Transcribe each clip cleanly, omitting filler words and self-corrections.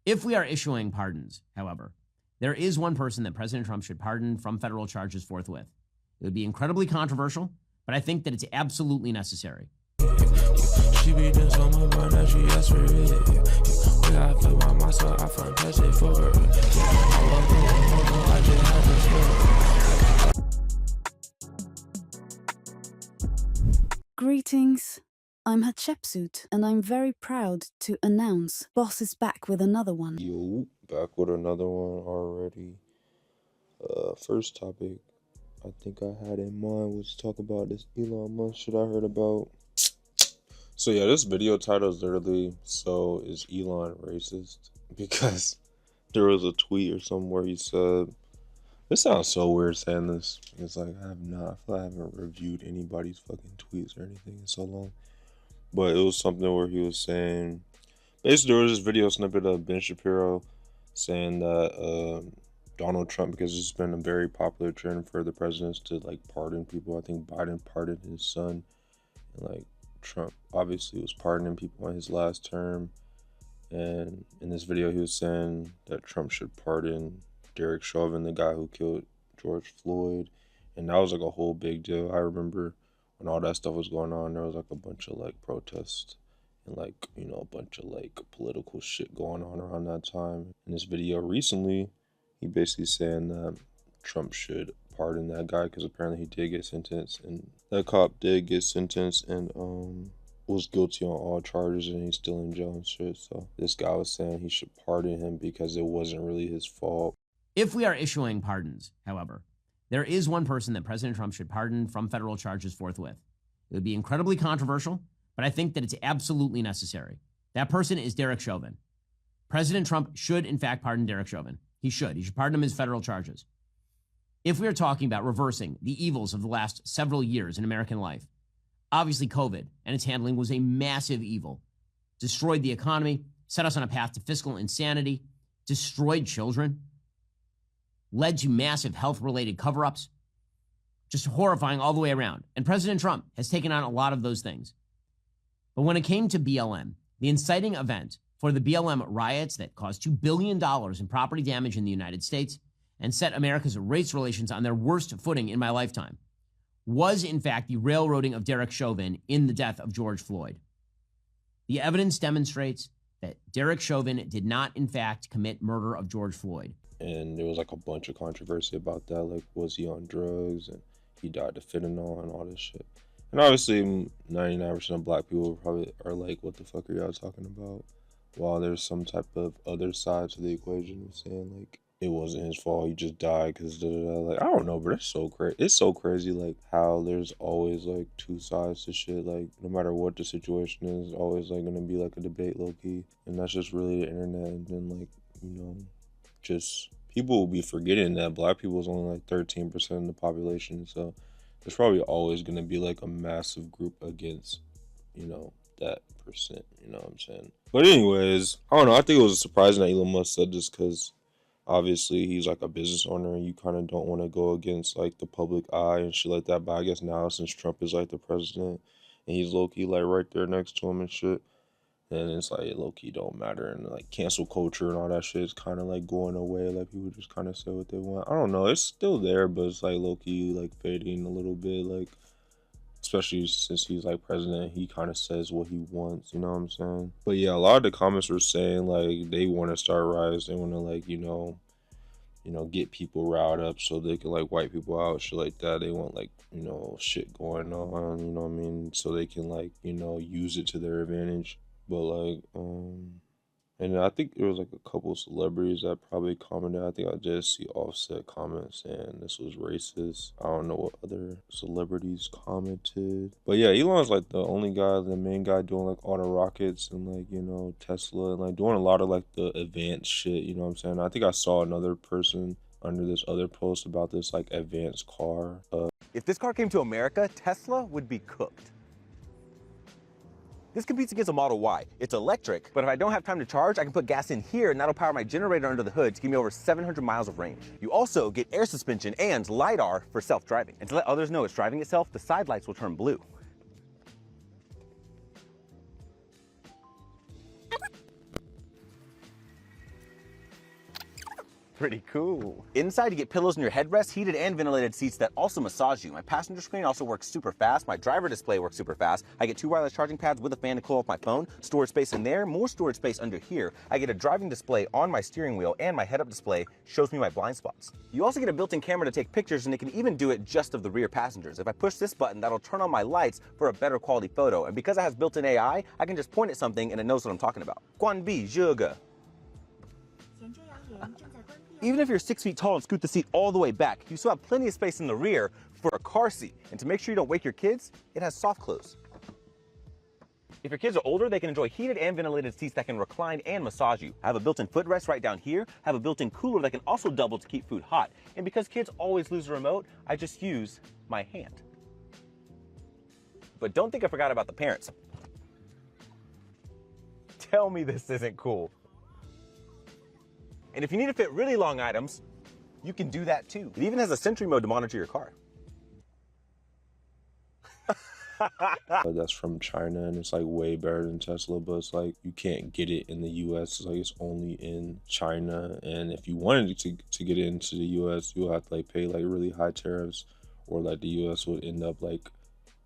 If we are issuing pardons, however, there is one person that President Trump should pardon from federal charges forthwith. It would be incredibly controversial, but I think that it's absolutely necessary. She be doing so much more than she asked for it. Way I feel about myself, I fantastic for her. I just had to Greetings. I'm Hatshepsut, and I'm very proud to announce Boss is back with another one. Yo, back with another one already. First topic I think I had in mind was talk about this Elon Musk shit I heard about. So yeah, this video title is literally, so is Elon racist? Because there was a tweet or something where he said, this sounds so weird saying this. It's like I feel like I haven't reviewed anybody's fucking tweets or anything in so long. But it was something where he was saying, basically there was this video snippet of Ben Shapiro saying that Donald Trump, because it's been a very popular trend for the presidents to like pardon people. I think Biden pardoned his son, and like Trump obviously was pardoning people on his last term. And in this video he was saying that Trump should pardon Derek Chauvin, the guy who killed George Floyd. And that was like a whole big deal. I remember when all that stuff was going on, there was like a bunch of like protests and like, you know, a bunch of like political shit going on around that time. In this video recently, he basically saying that Trump should pardon that guy because apparently he did get sentenced, and that cop did get sentenced and was guilty on all charges, and he's still in jail and shit. So this guy was saying he should pardon him because it wasn't really his fault. If we are issuing pardons, however, there is one person that President Trump should pardon from federal charges forthwith. It would be incredibly controversial, but I think that it's absolutely necessary. That person is Derek Chauvin. President Trump should, in fact, pardon Derek Chauvin. He should pardon him his federal charges. If we are talking about reversing the evils of the last several years in American life, obviously COVID and its handling was a massive evil. Destroyed the economy, set us on a path to fiscal insanity, destroyed children, led to massive health-related cover-ups, just horrifying all the way around. And President Trump has taken on a lot of those things. But when it came to BLM, the inciting event for the BLM riots that caused $2 billion in property damage in the United States and set America's race relations on their worst footing in my lifetime, was in fact the railroading of Derek Chauvin in the death of George Floyd. The evidence demonstrates that Derek Chauvin did not in fact commit murder of George Floyd. And there was like a bunch of controversy about that, like was he on drugs and he died of fentanyl and all this shit. And obviously 99% of black people probably are like, what the fuck are y'all talking about? While there's some type of other side to the equation of saying like it wasn't his fault, he just died because like I don't know, but it's so crazy. It's so crazy like how there's always like two sides to shit. Like no matter what the situation is, always like gonna be like a debate low key, and that's just really the internet. And then like, you know, just people will be forgetting that black people is only like 13% of the population, so there's probably always gonna be like a massive group against, you know, that percent, you know what I'm saying? But anyways, I don't know, I think it was surprising that Elon Musk said this because obviously he's like a business owner and you kind of don't want to go against like the public eye and shit like that. But I guess now since Trump is like the president and he's low-key like right there next to him and shit, and it's like low-key don't matter, and like cancel culture and all that shit is kind of like going away. Like people just kind of say what they want. I don't know, it's still there, but it's like low-key like fading a little bit, like especially since he's like president, he kind of says what he wants, you know what I'm saying? But yeah, a lot of the comments were saying like they want to start riots, they want to like, you know, get people riled up so they can like wipe people out, shit like that. They want like, you know, shit going on, you know what I mean? So they can like, you know, use it to their advantage. But like, and I think there was like a couple of celebrities that probably commented. I think I just see Offset comment saying this was racist. I don't know what other celebrities commented. But yeah, Elon's like the only guy, the main guy doing like all the rockets and like, you know, Tesla and like doing a lot of like the advanced shit, you know what I'm saying? I think I saw another person under this other post about this like advanced car. If this car came to America, Tesla would be cooked. This competes against a Model Y. It's electric, but if I don't have time to charge, I can put gas in here and that'll power my generator under the hood to give me over 700 miles of range. You also get air suspension and LiDAR for self-driving. And to let others know it's driving itself, the side lights will turn blue. Pretty cool. Inside, you get pillows in your headrest, heated and ventilated seats that also massage you. My passenger screen also works super fast. My driver display works super fast. I get 2 wireless charging pads with a fan to cool off my phone. Storage space in there, more storage space under here. I get a driving display on my steering wheel, and my head-up display shows me my blind spots. You also get a built-in camera to take pictures, and it can even do it just of the rear passengers. If I push this button, that'll turn on my lights for a better quality photo. And because it has built-in AI, I can just point at something and it knows what I'm talking about. 关闭这个. Even if you're 6 feet tall and scoot the seat all the way back, you still have plenty of space in the rear for a car seat. And to make sure you don't wake your kids, it has soft close. If your kids are older, they can enjoy heated and ventilated seats that can recline and massage you. I have a built-in footrest right down here. I have a built-in cooler that can also double to keep food hot. And because kids always lose the remote, I just use my hand. But don't think I forgot about the parents. Tell me this isn't cool. And if you need to fit really long items, you can do that too. It even has a Sentry mode to monitor your car. That's from China, and it's like way better than Tesla, but it's like you can't get it in the US. It's like it's only in China, and if you wanted to get it into the US, you'll have to like pay like really high tariffs, or like the US would end up like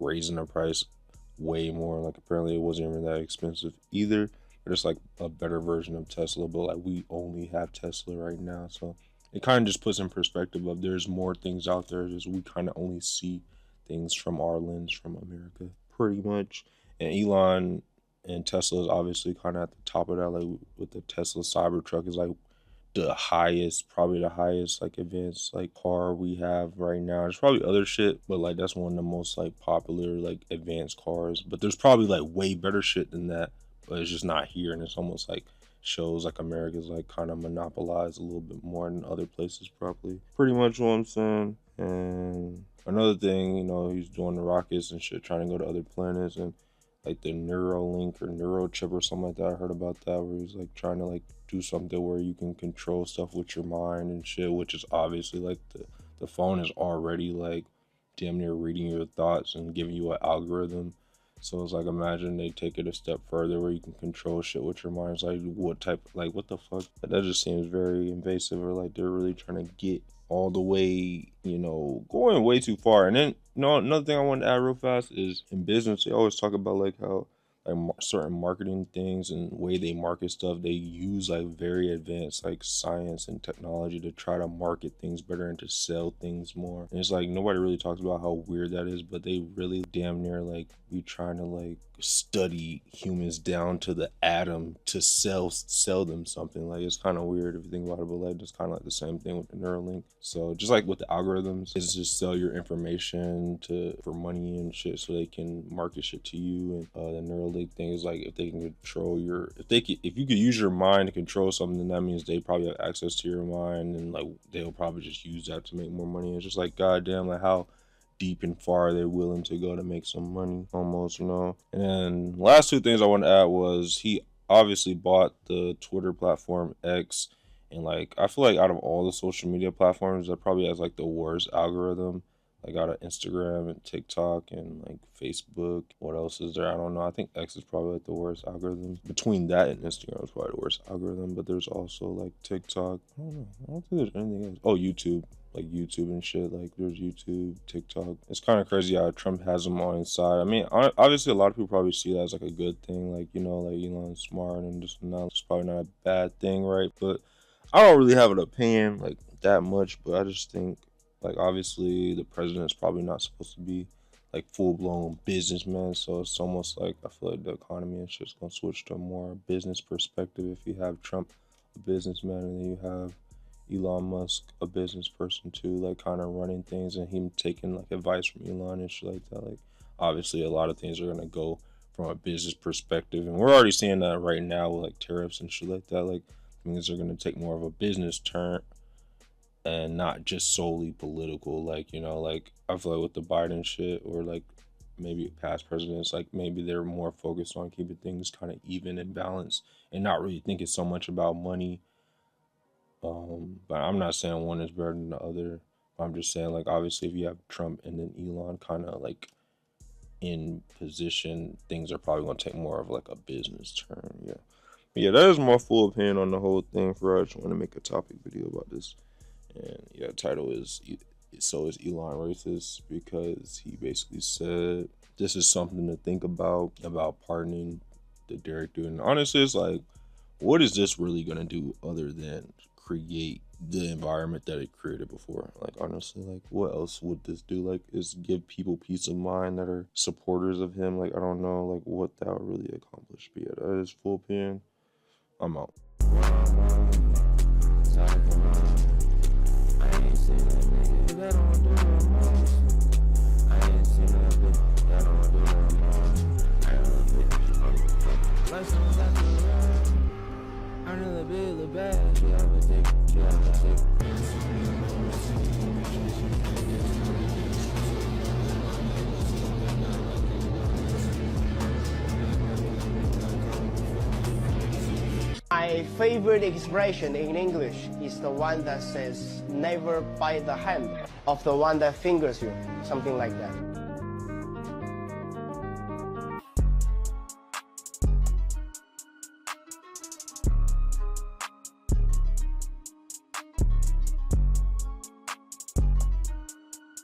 raising the price way more. Like apparently it wasn't even that expensive either. It's like a better version of Tesla, but like we only have Tesla right now, so it kind of just puts in perspective of there's more things out there, just we kind of only see things from our lens from America pretty much. And Elon and Tesla is obviously kind of at the top of that, like with the Tesla Cybertruck is like the highest, probably the highest like advanced like car we have right now. There's probably other shit, but like that's one of the most like popular like advanced cars, but there's probably like way better shit than that, but it's just not here. And it's almost like shows like America's like kind of monopolized a little bit more than other places probably. Pretty much what I'm saying. And another thing, you know, he's doing the rockets and shit, trying to go to other planets, and like the Neuralink or Neurochip or something like that. I heard about that, where he's like trying to like do something where you can control stuff with your mind and shit, which is obviously like the phone is already like damn near reading your thoughts and giving you an algorithm. So it's like, imagine they take it a step further where you can control shit with your mind. It's like, what type, like, what the fuck? That just seems very invasive, or like they're really trying to get all the way, you know, going way too far. And then, you know, another thing I want to add real fast is in business, they always talk about like how like certain marketing things and way they market stuff, they use like very advanced like science and technology to try to market things better and to sell things more. And it's like nobody really talks about how weird that is, but they really damn near like be trying to like study humans down to the atom to sell them something. Like it's kind of weird if you think about it, but like it's kind of like the same thing with the Neuralink. So just like with the algorithms, it's just sell your information for money and shit, so they can market shit to you. And the Neuralink thing is like if they can control if you could use your mind to control something, then that means they probably have access to your mind, and like they'll probably just use that to make more money. It's just like, goddamn, like how deep and far they're willing to go to make some money, almost, you know. And then last two things I want to add was he obviously bought the Twitter platform X, and like I feel like out of all the social media platforms, that probably has like the worst algorithm. Like out of Instagram and TikTok and like Facebook. What else is there? I don't know. I think X is probably like the worst algorithm. Between that and Instagram is probably the worst algorithm. But there's also like TikTok. I don't know. I don't think there's anything else. Oh, YouTube. Like YouTube and shit. Like there's YouTube, TikTok. It's kind of crazy how Trump has them on his side. I mean, obviously a lot of people probably see that as like a good thing. Like, you know, like Elon's smart and just now it's probably not a bad thing, right? But I don't really have an opinion like that much. But I just think, like, obviously the president is probably not supposed to be like full-blown businessman, so it's almost like I feel like the economy and shit's gonna switch to a more business perspective if you have Trump a businessman and then you have Elon Musk a business person too, like kind of running things, and him taking like advice from Elon and shit like that. Like obviously a lot of things are gonna go from a business perspective, and we're already seeing that right now with like tariffs and shit like that. Like things are gonna take more of a business turn and not just solely political. Like, you know, like I feel like with the Biden shit, or like maybe past presidents, like maybe they're more focused on keeping things kind of even and balanced and not really thinking so much about money. But I'm not saying one is better than the other. I'm just saying, like, obviously if you have Trump and then Elon kind of like in position, things are probably going to take more of like a business turn. Yeah. Yeah, that is my full opinion on the whole thing. For I just want to make a topic video about this. And yeah, title is So Is Elon Racist? Because he basically said this is something to think about pardoning the Derek dude. And honestly, it's like, what is this really gonna do other than create the environment that it created before? Like, honestly, like, what else would this do? Like, is give people peace of mind that are supporters of him? Like, I don't know, like, what that would really accomplish. But yeah, that is full opinion. I'm out. My favorite expression in English is the one that says, never bite the hand of the one that fingers you, something like that.